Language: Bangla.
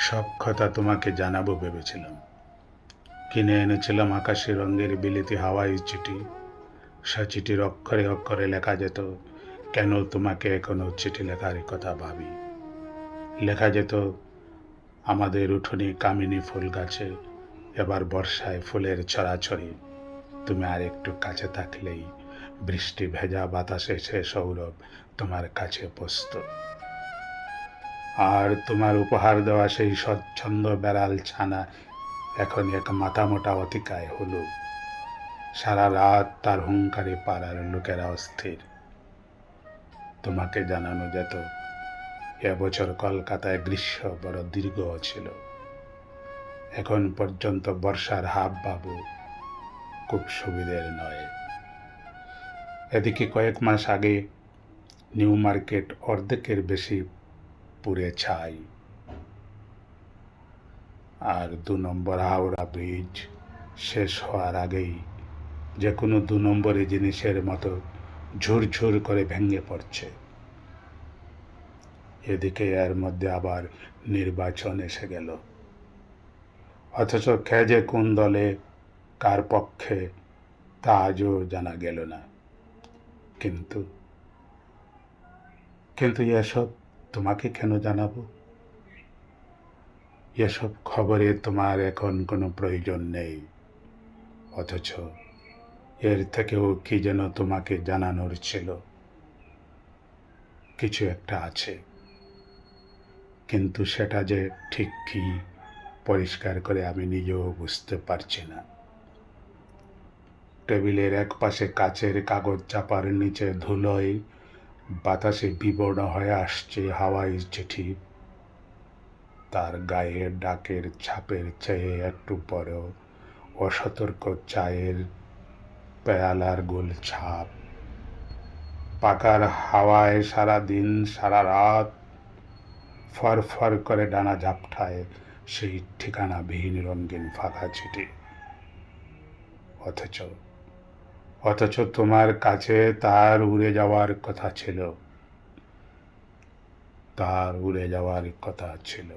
সব কথা তোমাকে জানাবো ভেবেছিলাম। কিনে এনেছিলাম আকাশি রঙের বিলেতি হাওয়াই চিঠি। সে চিঠির অক্ষরে অক্ষরে লেখা যেত, কেন তোমাকে এখনো চিঠি লেখার কথা ভাবি। লেখা যেত, আমাদের উঠোনে কামিনী ফুল গাছে এবার বর্ষায় ফুলের ছড়াছড়ি। তুমি আর একটু কাছে থাকলেই বৃষ্টি ভেজা বাতাসে সে সৌরভ তোমার কাছে পৌঁছত। আর তোমার উপহার দেওয়া সেই স্বচ্ছন্দ বেড়াল ছানা এখন এক মাথামোটা অতিকায় হলো। সারা রাত তার হুঙ্কারে পাড়ার লোকেরা অস্থির। তোমাকে জানানো যেত, এবছর কলকাতায় গ্রীষ্ম বড় দীর্ঘ ছিল। এখন পর্যন্ত বর্ষার হাব বাবু খুব সুবিধের নয়। এদিকে কয়েক মাস আগে নিউ মার্কেট অর্ধেকের বেশি পুড়ে ছাই। আর ২ নম্বর হাওড়া ব্রিজ শেষ হওয়ার আগেই যে কোনো ২ নম্বরে জিনিসের মতো ঝুরঝুর করে ভেঙে পড়ছে। এদিকে এর মধ্যে আবার নির্বাচন এসে গেল, অথচ খেজে কোন দলে কার পক্ষে তা আজও জানা গেল না। কিন্তু কিন্তু এসব তোমাকে কেন জানাবো? এসব খবরে তোমার এখন কোনো প্রয়োজন নেই, অথচ এর থেকেও কি যেন তোমাকে জানানোর ছিল। কিছু একটা আছে, কিন্তু সেটা যে ঠিক কি পরিষ্কার করে আমি নিজেও বুঝতে পারছি না। টেবিলের এক পাশে কাচের কাগজ চাপার নিচে ধুলোয় বাতাসে বিবর্ণ হয়ে আসছে হাওয়াই চিঠি। তার গায়ে ডাকের ছাপের চেয়ে একটু বড় অসতর্ক চায়ের পেয়ালার গোল ছাপ। পাকার হাওয়ায় সারা দিন সারা রাত ফরফর করে ডানা ঝাপটায় সেই ঠিকানাবিহীন রঙিন ফাঁকা চিঠি। অথচ অথচ তোমার কাছে তার উড়ে যাওয়ার কথা ছিল, তার উড়ে যাওয়ার কথা ছিল।